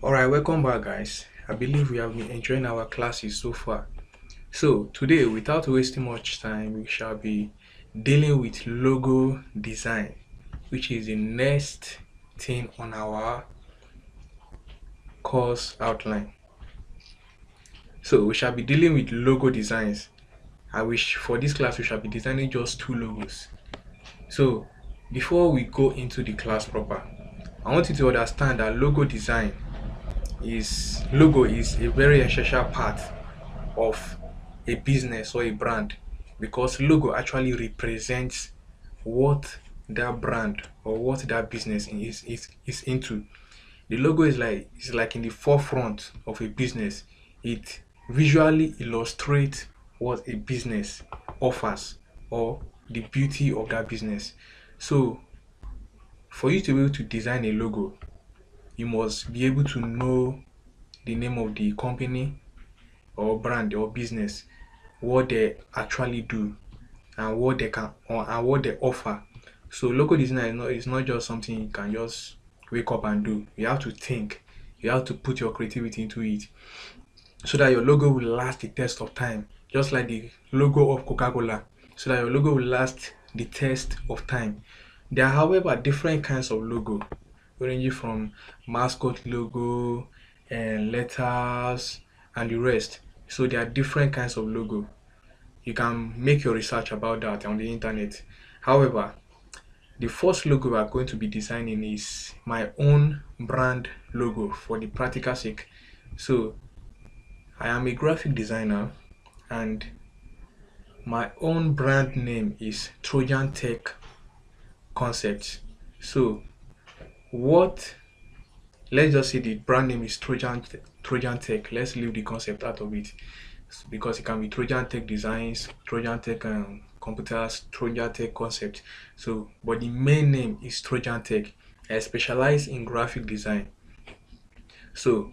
Alright, welcome back, guys. I believe we have been enjoying our classes so far. So, today, without wasting much time, we shall be dealing with logo design, which is the next thing on our course outline. So, we shall be dealing with logo designs. I wish for this class we shall be designing just two logos. So, before we go into the class proper, I want you to understand that logo is a very essential part of a business or a brand, because logo actually represents what that brand or what that business is into. The logo is like in the forefront of a business. It visually illustrates what a business offers or the beauty of that business. So for you to be able to design a logo, you must be able to know the name of the company or brand or business, what they actually do, and what they can and what they offer. So logo design is not just something you can just wake up and do. You have to think, you have to put your creativity into it so that your logo will last the test of time, just like the logo of Coca-Cola, so that your logo will last the test of time. There are, however, different kinds of logo, ranging from mascot logo and letters and the rest. So there are different kinds of logo. You can make your research about that on the internet. However, the first logo we are going to be designing is my own brand logo for the practical sake. So I am a graphic designer, and my own brand name is Trojan Tech Concepts. So what let's just say the brand name is Trojan Tech. Let's leave the concept out of it, because it can be Trojan Tech Designs, Trojan Tech Computers, Trojan Tech Concept. So, but the main name is Trojan Tech. I specialize in graphic design. So,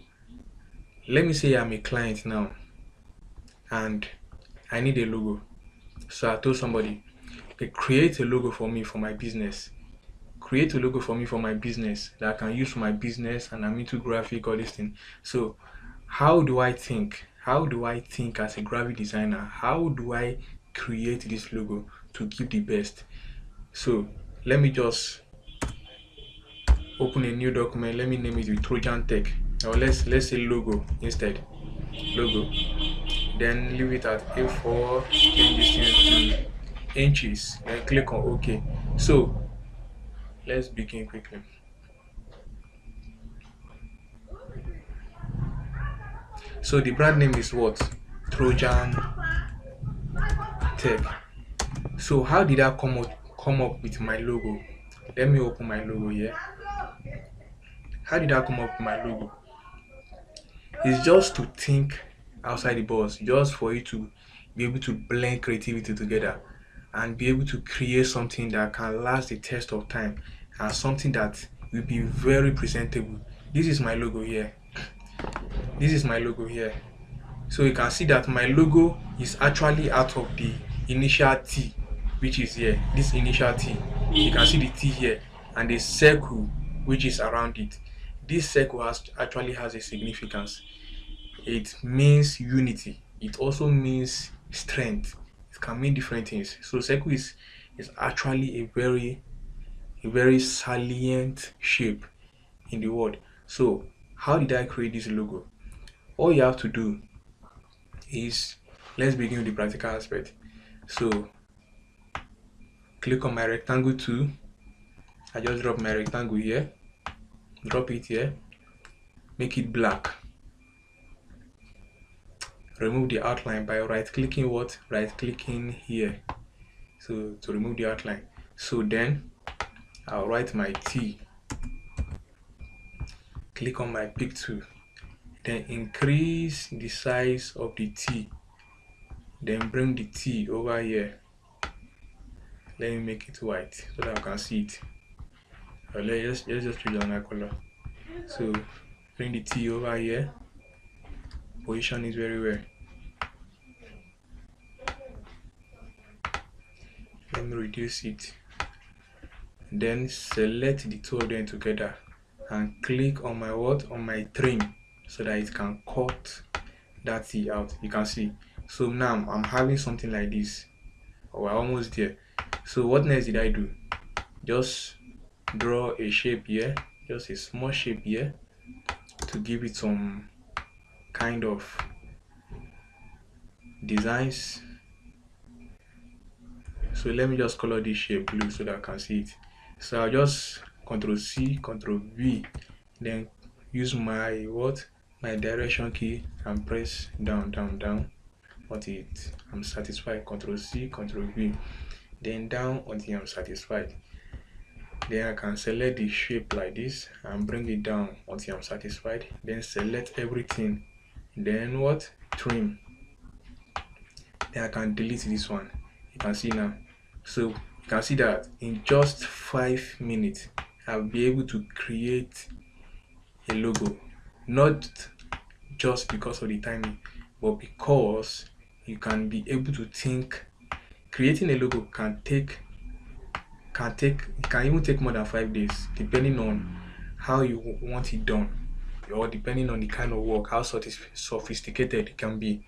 let me say I'm a client now, and I need a logo. So I told somebody, okay, create a logo for me for my business. Create a logo for me for my business that I can use for my business, and I'm into graphic, all this thing. So how do I think? How do I think as a graphic designer? How do I create this logo to give the best? So let me just open a new document. Let me name it with Trojan Tech, or let's say logo instead. Logo. Then leave it at A4. Change this thing to inches. Then click on OK. So let's begin quickly. So the brand name is what? Trojan Tech. So how did I come up with my logo? Let me open my logo here. How did I come up with my logo? It's just to think outside the box, just for you to be able to blend creativity together and be able to create something that can last the test of time, and something that will be very presentable. This is my logo here. This is my logo here. So you can see that my logo is actually out of the initial T, which is here. This initial T, you can see the T here, and the circle which is around it. This circle actually has a significance. It means unity. It also means strength. It can mean different things. So circle is actually a very salient shape in the world. So how did I create this logo? All you have to do is, let's begin with the practical aspect. So click on my rectangle tool. I just drop my rectangle here, drop it here, make it black. Remove the outline by right clicking here. So to remove the outline. So then I'll write my T, click on my pick tool, then increase the size of the T, then bring the T over here. Let me make it white so that I can see it. Let's just choose another color. So bring the T over here, position it very well. Let me reduce it, then select the two of them together and click on my what, on my trim, so that it can cut that thing out. You can see. So now I'm having something like this. We're almost there. So what next did I do? Just draw a shape here, just a small shape here, to give it some kind of designs. So let me just color this shape blue so that I can see it. So I'll just Ctrl C, Ctrl V, then use my my direction key and press down, down, down until I'm satisfied. Ctrl C, Ctrl V, then down until I'm satisfied. Then I can select the shape like this and bring it down until I'm satisfied. Then select everything, then trim. Then I can delete this one. You can see now. So you can see that in just 5 minutes I'll be able to create a logo, not just because of the timing, but because you can be able to think. Creating a logo can even take more than 5 days, depending on how you want it done, or depending on the kind of work, how sophisticated it can be.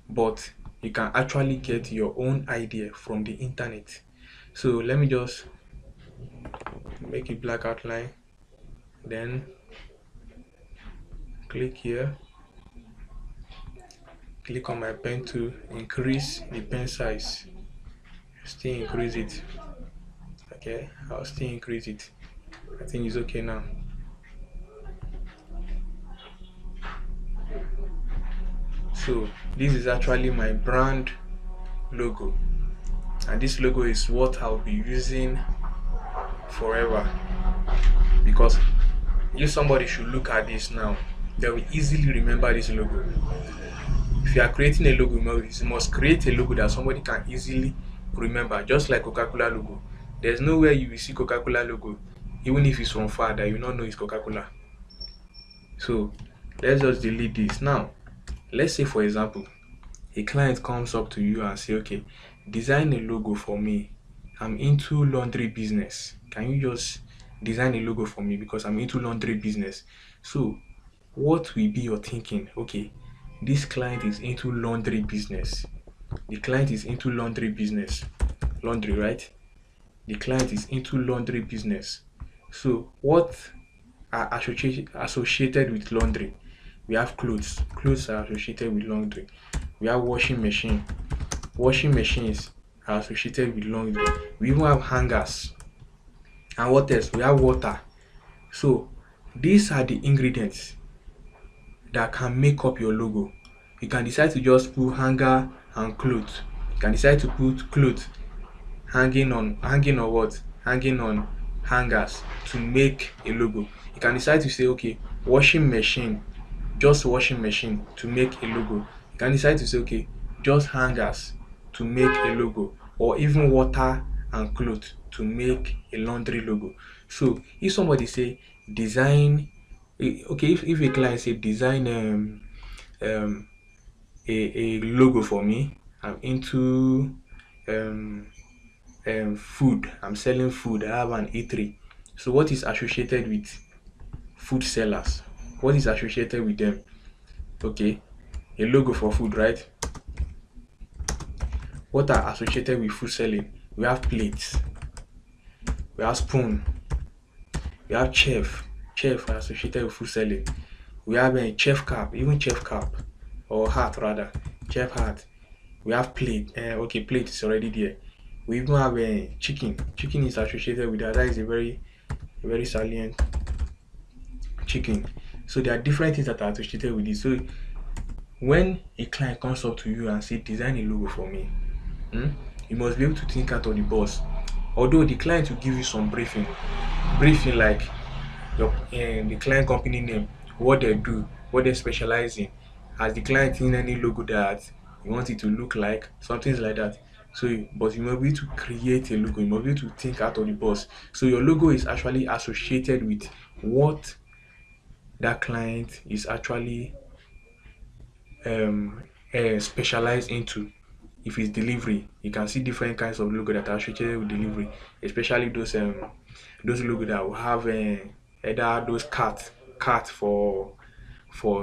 But you can actually get your own idea from the internet. So let me just make a black outline, then click here, click on my pen to increase the pen size, still increase it. Okay, I'll still increase it. I think it's okay now. So this is actually my brand logo, and this logo is what I'll be using forever, because if somebody should look at this now, they will easily remember this logo. If you are creating a logo, you must create a logo that somebody can easily remember, just like Coca-Cola logo. There's nowhere you will see Coca-Cola logo, even if it's from far, that you not know it's Coca-Cola. So let's just delete this. Now let's say, for example, a client comes up to you and say, okay, design a logo for me. I'm into laundry business. Can you just design a logo for me, because I'm into laundry business? So what will be your thinking? Okay, this client is into laundry business. The client is into laundry business. Laundry, right? The client is into laundry business. So what are associated with laundry? We have clothes. Clothes are associated with laundry. We have washing machine. Washing machines are associated with laundry. We even have hangers. And what else? We have water. So these are the ingredients that can make up your logo. You can decide to just put hanger and clothes. You can decide to put clothes hanging on hangers to make a logo. You can decide to say, okay, washing machine, just washing machine to make a logo. You can decide to say, okay, just hangers to make a logo, or even water and clothes to make a laundry logo. So if somebody say design, okay, if a client say design a logo for me, I'm into food, I'm selling food, I have an eatery. So what is associated with food sellers? What is associated with them? Okay, a logo for food, right? What are associated with food selling? We have plates, we have spoon, we have chef. Chef are associated with food selling. We have a chef cap, even chef cap, or hat rather, chef hat. We have plate. Okay, plate is already there. We even have a chicken. Chicken is associated with that. That is a very salient chicken. So there are different things that are associated with it. So when a client comes up to you and say design a logo for me, you must be able to think out of the box. Although the client will give you some briefing like the client company name, what they do, what they specialize in. Has the client in any logo that you want it to look like, something like that. So, but you must be able to create a logo. You must be able to think out of the box. So your logo is actually associated with what that client is actually specialized into. If it's delivery, you can see different kinds of logo that are associated with delivery, especially those logo that will have either those cart for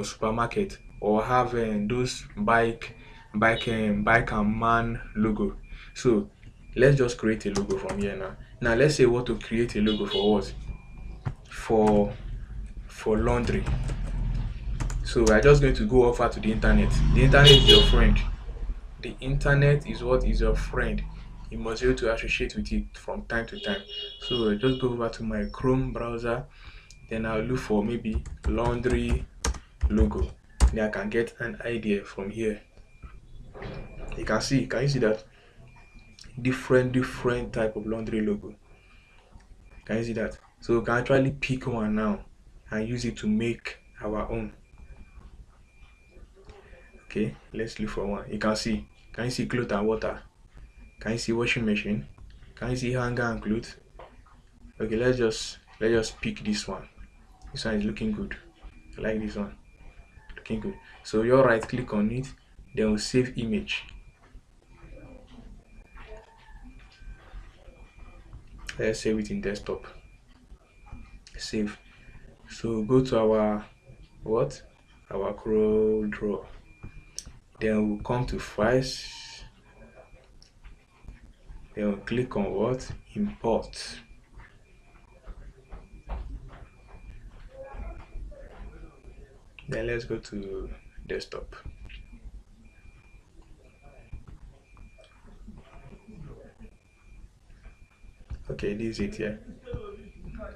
supermarket, or have those bike and man logo. So let's just create a logo from here now. Now let's say what to create a logo for what? For laundry. So we're just going to go over to the internet. The internet is your friend. The internet is what is your friend. You must be able to associate with it from time to time. So I just go over to my Chrome browser, then I'll look for maybe laundry logo. Then I can get an idea from here. You can you see that different type of laundry logo? Can you see that? So we can actually pick one now and use it to make our own. Okay, let's look for one. You can see. Can you see clothes and water? Can you see washing machine? Can you see hanger and clothes? Okay, let's just pick this one. This one is looking good. I like this one. Looking good. So you right click on it, then we'll save image. Let's save it in desktop. Save. So go to our what? Our Coreldraw. Then we'll come to files. Then we'll click on what? Import. Then let's go to desktop. Okay, this is it here.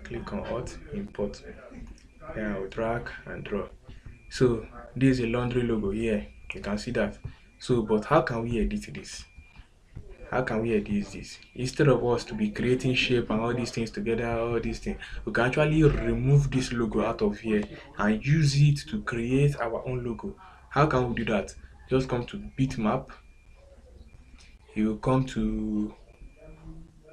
Click on what? Import. Then I'll drag and draw. So this is a laundry logo here. You can see that. So, but how can we edit this? How can we edit this? Instead of us to be creating shape and all these things together, all these things, we can actually remove this logo out of here and use it to create our own logo. How can we do that? Just come to bitmap. You come to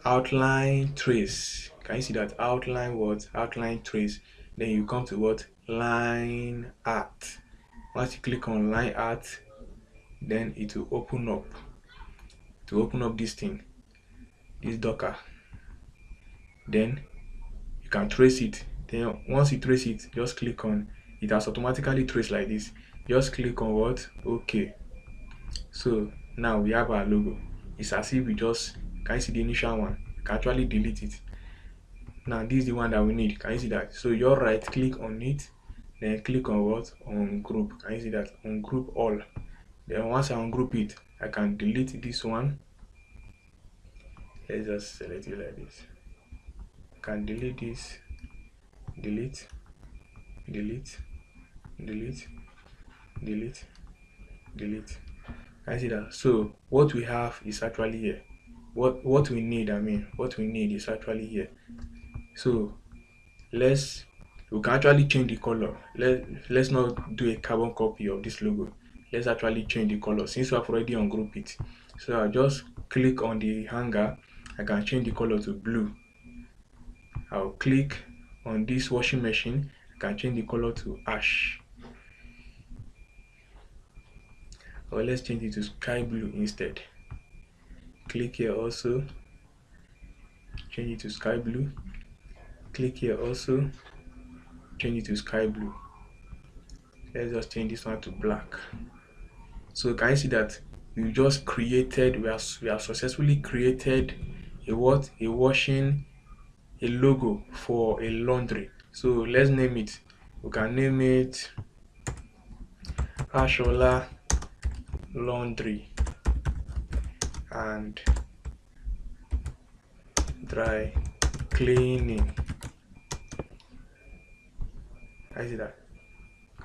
outline trace. Can you see that? Outline what? Outline trace. Then you come to what? Line art. Once you click on line art, then it will open up. To open up this thing, this docker. Then you can trace it. Then once you trace it, just click on it. Has automatically traced like this. Just click on what? Okay. So now we have our logo. It's as if we just, can you see the initial one? You can actually delete it. Now this is the one that we need. Can you see that? So you right click on it, then click on what? On group. Can you see that? On group all. Then once I ungroup it, I can delete this one. Let's just select it like this. I can delete this, delete, delete, delete, delete, delete. Can you see that? So what we have is actually here. What we need, what we need is actually here. So we can actually change the color. Let's not do a carbon copy of this logo. Let's actually change the color since we have already ungrouped it. So I'll just click on the hanger. I can change the color to blue. I'll click on this washing machine. I can change the color to ash. Or let's change it to sky blue instead. Click here also. Change it to sky blue. Click here also. Change it to sky blue. Let's just change this one to black. So can you see that we just created, we have successfully created a what? A logo for a laundry. So let's name it. We can name it Ashola Laundry and Dry Cleaning. I see that.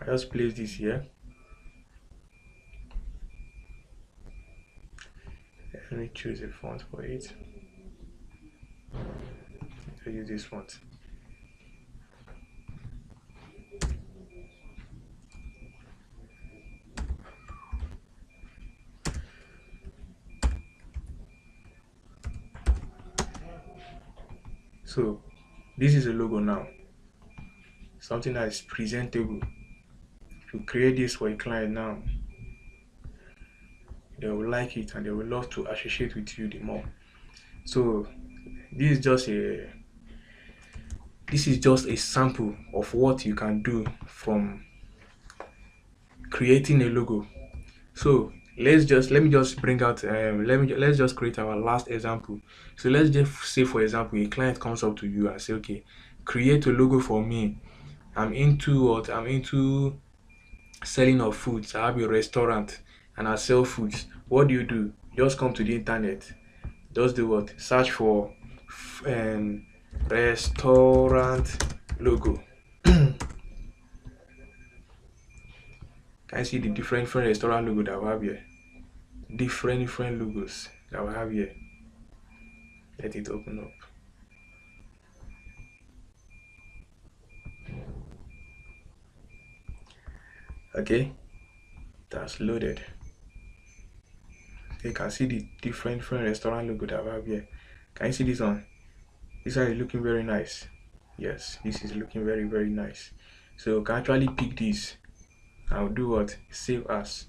I just place this here. Let me choose a font for it. I use this font. So this is a logo now. Something that is presentable. If you create this for a client now, they will like it and they will love to associate with you the more. So this is just this is just a sample of what you can do from creating a logo. So let me just bring out let's just create our last example. So let's just say, for example, a client comes up to you and say, okay, create a logo for me. I'm into selling of foods. I have a restaurant and I sell foods. What do? Just come to the internet. Just do what? Search for restaurant logo. Can you see the different restaurant logo that we have here? Different logos that we have here. Let it open up. Okay, that's loaded. You can see the different restaurant logo that we have here. Can you see this one? This one is looking very nice. Yes, this is looking very nice. So you can actually pick this. I'll do what? Save as.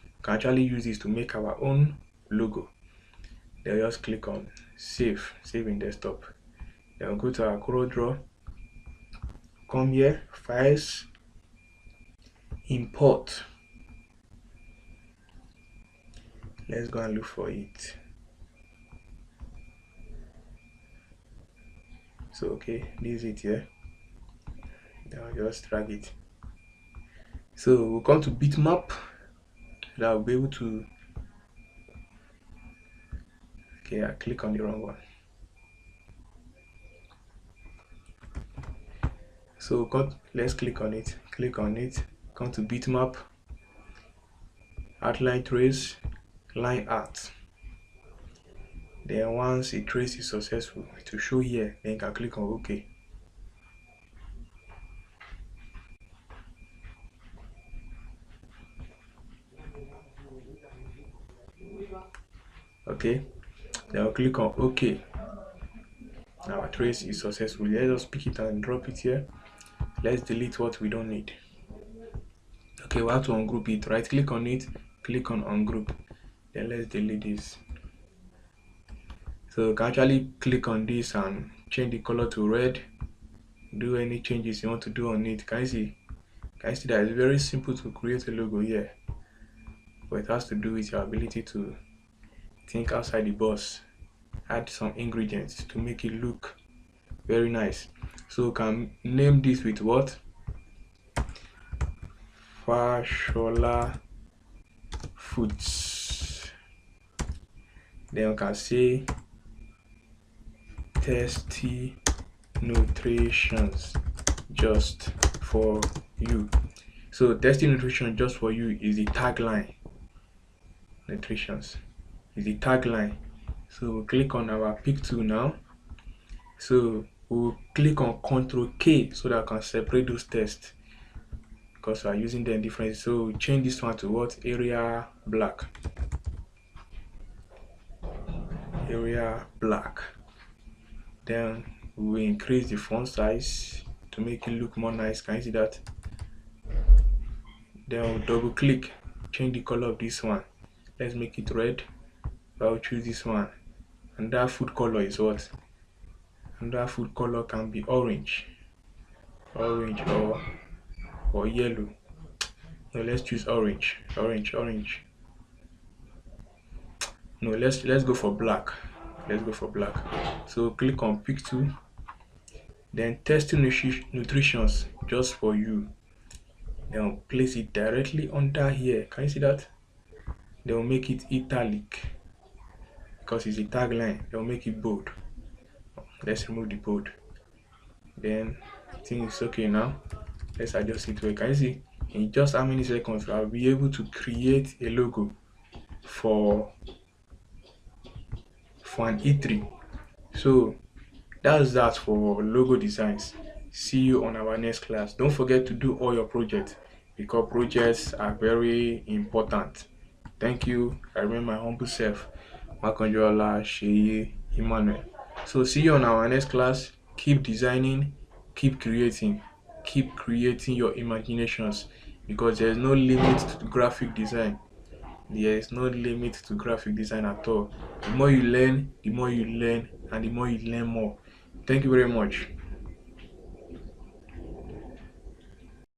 You can actually use this to make our own logo. Then just click on save in desktop. Then we'll go to our Coreldraw. Come here, files, import. Let's go and look for it. So okay, this is it here. Then I'll just drag it. So we'll come to bitmap. That I'll be able to. Okay, I click on the wrong one. So let's click on it. Come to bitmap, outline trace, line art. Then once a trace is successful, it will show here. Then you can click on OK. Okay, then I'll click on OK. Our trace is successful. Let's just pick it and drop it here. Let's delete what we don't need. Okay, we have to ungroup it. Right click on it, click on ungroup. Then let's delete this. So you can actually click on this and change the color to red. Do any changes you want to do on it. Can you see that it's very simple to create a logo here, but it has to do with your ability to think outside the box, add some ingredients to make it look very nice. So you can name this with what? Fashola Foods. Then you can say tasty nutritions just for you. So tasty nutrition just for you is the tagline. Nutritions is the tagline. So we'll click on our pick tool now. So we'll click on Ctrl K so that I can separate those tests, because we are using them differently. So we'll change this one to what? Area black. Then we will increase the font size to make it look more nice. Can you see that? Then we'll double click, change the color of this one. Let's make it red. I'll choose this one. And that food color is what? And that food color can be orange or yellow. No, let's choose orange. No, let's go for black. So click on pick tool, then tasty nutritions just for you. Then place it directly under here. Can you see that? They will make it italic because it's a tagline. They will make it bold. Let's remove the bold. Then I think it's okay now. Let's adjust it. Can you see? In just how many seconds I'll be able to create a logo for an E3. So that's that for logo designs. See you on our next class. Don't forget to do all your projects, because projects are very important. Thank you. I remain my humble self, Makonjola Sheye Emmanuel. So see you on our next class. Keep designing, keep creating your imaginations, because there is no limit to graphic design. There is no limit to graphic design at all. The more you learn, and the more you learn more. Thank you very much.